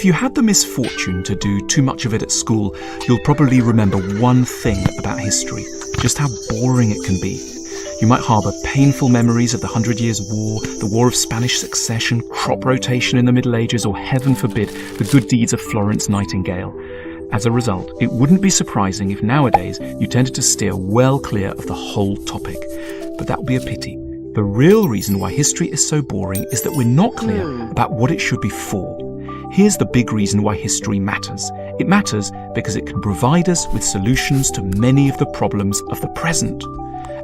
If you had the misfortune to do too much of it at school, you'll probably remember one thing about history, just how boring it can be. You might harbour painful memories of the 100 Years' War, the War of Spanish Succession, crop rotation in the Middle Ages, or heaven forbid, the good deeds of Florence Nightingale. As a result, it wouldn't be surprising if nowadays you tended to steer well clear of the whole topic. But that would be a pity. The real reason why history is so boring is that we're not clear about what it should be for. Here's the big reason why history matters. It matters because it can provide us with solutions to many of the problems of the present.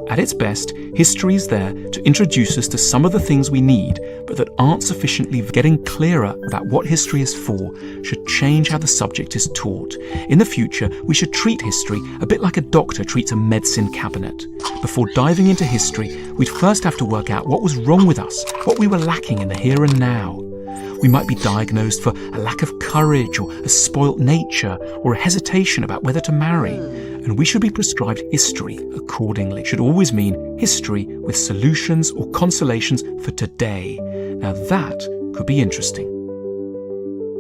At its best, history is there to introduce us to some of the things we need, but that aren't sufficiently. Getting clearer about what history is for should change how the subject is taught. In the future, we should treat history a bit like a doctor treats a medicine cabinet. Before diving into history, we'd first have to work out what was wrong with us, what we were lacking in the here and now. We might be diagnosed for a lack of courage, or a spoilt nature, or a hesitation about whether to marry. And we should be prescribed history accordingly. It should always mean history with solutions or consolations for today. Now that could be interesting.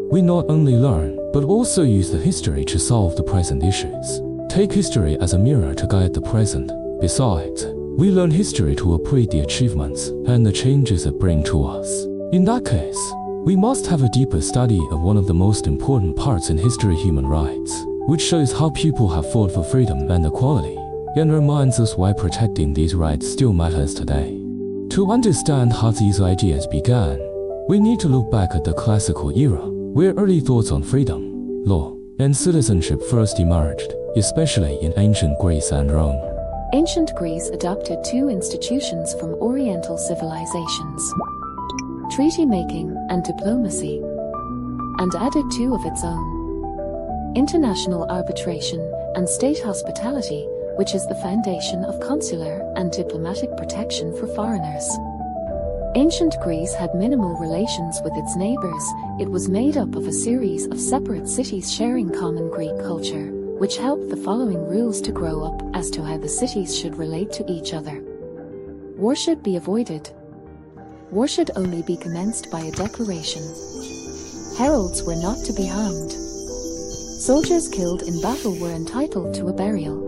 We not only learn, but also use the history to solve the present issues. Take history as a mirror to guide the present. Besides, we learn history to appreciate the achievements and the changes it brings to us. In that case, we must have a deeper study of one of the most important parts in history, human rights, which shows how people have fought for freedom and equality, and reminds us why protecting these rights still matters today. To understand how these ideas began, we need to look back at the classical era, where early thoughts on freedom, law, and citizenship first emerged, especially in ancient Greece and Rome. Ancient Greece adopted two institutions from Oriental civilizations: treaty-making and diplomacy, and added two of its own: international arbitration and state hospitality, which is the foundation of consular and diplomatic protection for foreigners. Ancient Greece had minimal relations with its neighbors. It was made up of a series of separate cities sharing common Greek culture, which helped the following rules to grow up as to how the cities should relate to each other. War should be avoided. War should only be commenced by a declaration. Heralds were not to be harmed. Soldiers killed in battle were entitled to a burial.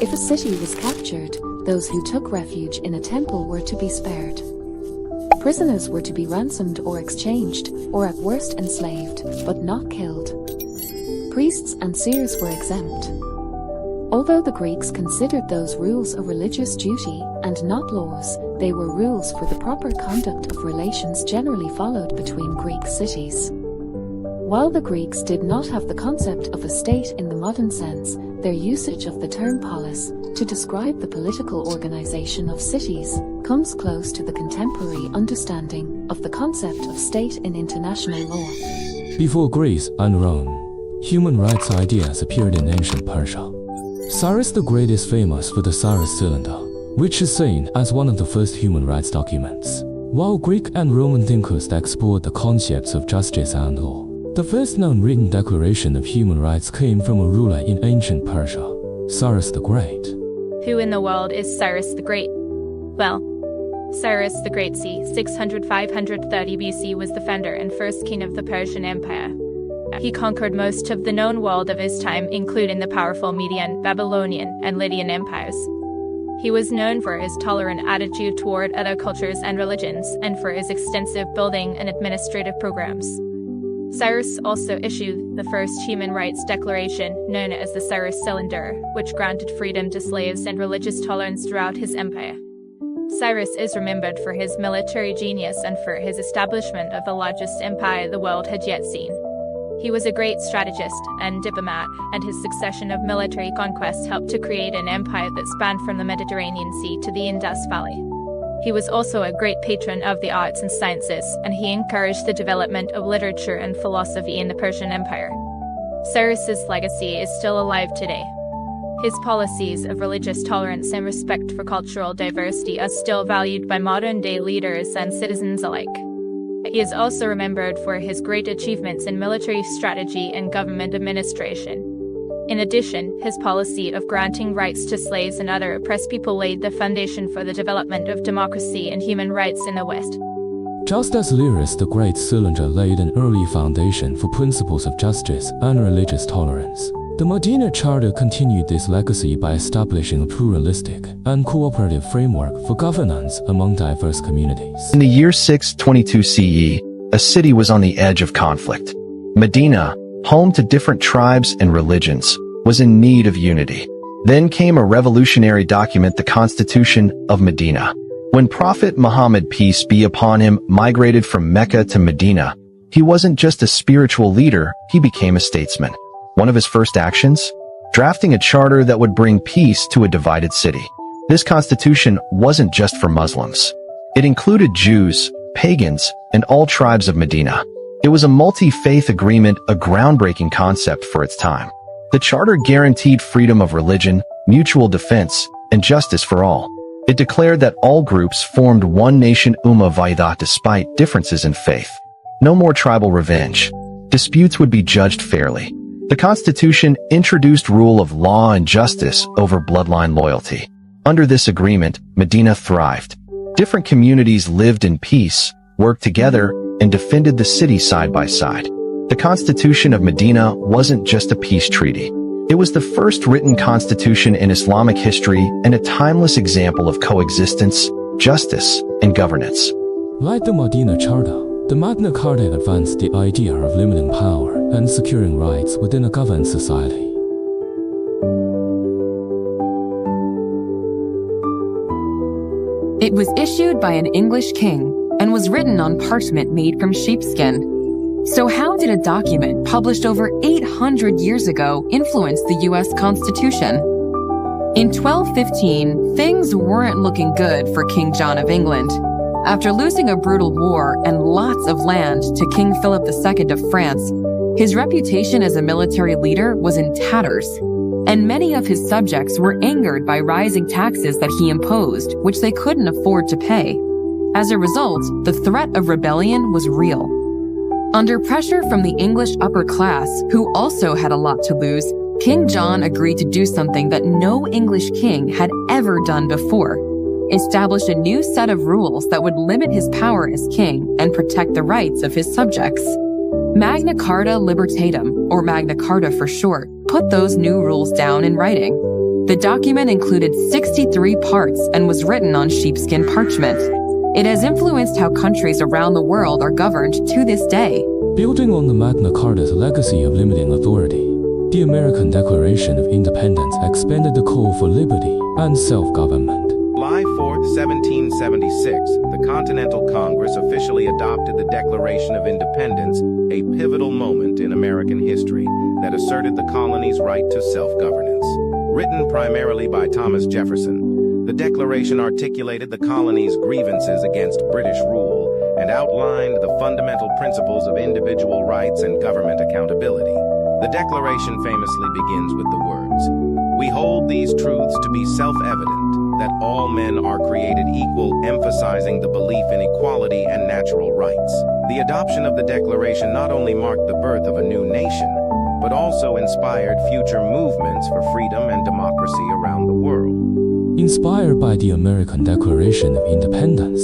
If a city was captured, those who took refuge in a temple were to be spared. Prisoners were to be ransomed or exchanged, or at worst enslaved, but not killed. Priests and seers were exempt. Although the Greeks considered those rules a religious duty and not laws, they were rules for the proper conduct of relations generally followed between Greek cities. While the Greeks did not have the concept of a state in the modern sense, their usage of the term polis, to describe the political organization of cities, comes close to the contemporary understanding of the concept of state in international law. Before Greece and Rome, human rights ideas appeared in ancient Persia. Cyrus the Great is famous for the Cyrus Cylinder, which is seen as one of the first human rights documents. While Greek and Roman thinkers explored the concepts of justice and law, the first known written declaration of human rights came from a ruler in ancient Persia, Cyrus the Great. Who in the world is Cyrus the Great? Well, Cyrus the Great c. 600–530 BC was the founder and first king of the Persian Empire. He conquered most of the known world of his time, including the powerful Median, Babylonian, and Lydian empires. He was known for his tolerant attitude toward other cultures and religions, and for his extensive building and administrative programs. Cyrus also issued the first human rights declaration, known as the Cyrus Cylinder, which granted freedom to slaves and religious tolerance throughout his empire. Cyrus is remembered for his military genius and for his establishment of the largest empire the world had yet seen. He was a great strategist and diplomat, and his succession of military conquests helped to create an empire that spanned from the Mediterranean Sea to the Indus Valley. He was also a great patron of the arts and sciences, and he encouraged the development of literature and philosophy in the Persian Empire. Cyrus's legacy is still alive today. His policies of religious tolerance and respect for cultural diversity are still valued by modern-day leaders and citizens alike. He is also remembered for his great achievements in military strategy and government administration. In addition, his policy of granting rights to slaves and other oppressed people laid the foundation for the development of democracy and human rights in the West. Just as Cyrus the Great Cylinder laid an early foundation for principles of justice and religious tolerance, the Medina Charter continued this legacy by establishing a pluralistic and cooperative framework for governance among diverse communities. In the year 622 CE, a city was on the edge of conflict. Medina, home to different tribes and religions, was in need of unity. Then came a revolutionary document, the Constitution of Medina. When Prophet Muhammad, peace be upon him, migrated from Mecca to Medina, he wasn't just a spiritual leader, he became a statesman. One of his first actions? Drafting a charter that would bring peace to a divided city. This constitution wasn't just for Muslims. It included Jews, pagans, and all tribes of Medina. It was a multi-faith agreement, a groundbreaking concept for its time. The charter guaranteed freedom of religion, mutual defense, and justice for all. It declared that all groups formed one nation, Ummah Wahida, despite differences in faith. No more tribal revenge. Disputes would be judged fairly. The Constitution introduced rule of law and justice over bloodline loyalty. Under this agreement, Medina thrived. Different communities lived in peace, worked together, and defended the city side by side. The Constitution of Medina wasn't just a peace treaty. It was the first written constitution in Islamic history and a timeless example of coexistence, justice, and governance. Like the Medina Charter, the Magna Carta advanced the idea of limiting power and securing rights within a governed society. It was issued by an English king and was written on parchment made from sheepskin. So how did a document published over 800 years ago influence the U.S. Constitution? In 1215, things weren't looking good for King John of England. After losing a brutal war and lots of land to King Philip II of France, his reputation as a military leader was in tatters, and many of his subjects were angered by rising taxes that he imposed, which they couldn't afford to pay. As a result, the threat of rebellion was real. Under pressure from the English upper class, who also had a lot to lose, King John agreed to do something that no English king had ever done before: establish a new set of rules that would limit his power as king and protect the rights of his subjects. Magna Carta Libertatum, or Magna Carta for short, put those new rules down in writing. The document included 63 parts and was written on sheepskin parchment. It has influenced how countries around the world are governed to this day. Building on the Magna Carta's legacy of limiting authority, the American Declaration of Independence expanded the call for liberty and self-government. July 4, 1776, the Continental Congress officially adopted the Declaration of Independence, a pivotal moment in American history that asserted the colony's right to self-governance. Written primarily by Thomas Jefferson, the Declaration articulated the colony's grievances against British rule and outlined the fundamental principles of individual rights and government accountability. The Declaration famously begins with the words, "We hold these truths to be self-evident, that all men are created equal," emphasizing the belief in equality and natural rights. The adoption of the Declaration not only marked the birth of a new nation, but also inspired future movements for freedom and democracy around the world. Inspired by the American Declaration of Independence,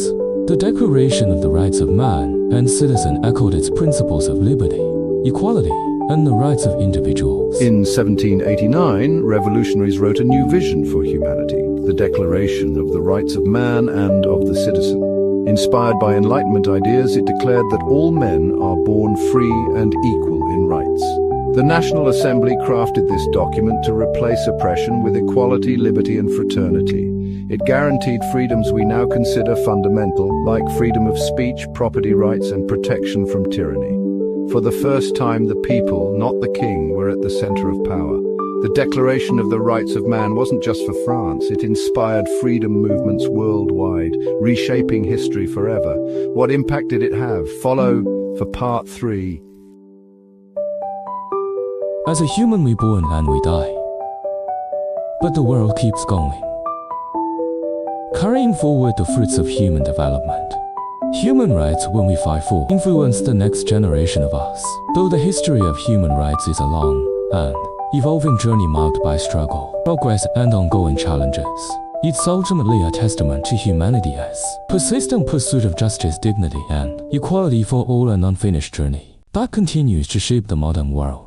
the Declaration of the Rights of Man and Citizen echoed its principles of liberty, equality, and the rights of individuals. In 1789, revolutionaries wrote a new vision for humanity, the Declaration of the Rights of Man and of the Citizen. Inspired by Enlightenment ideas, it declared that all men are born free and equal in rights. The National Assembly crafted this document to replace oppression with equality, liberty, and fraternity. It guaranteed freedoms we now consider fundamental, like freedom of speech, property rights, and protection from tyranny. For the first time, the people, not the king, were at the center of power. The Declaration of the Rights of Man wasn't just for France. It inspired freedom movements worldwide, reshaping history forever. What impact did it have? Follow for part 3. As a human, we born and we die. But the world keeps going, carrying forward the fruits of human development. Human rights, when we fight for, influence the next generation of us. Though the history of human rights is a long and evolving journey marked by struggle, progress, and ongoing challenges, It's ultimately a testament to humanity as persistent pursuit of justice, dignity, and equality for all, an unfinished journey that continues to shape the modern world.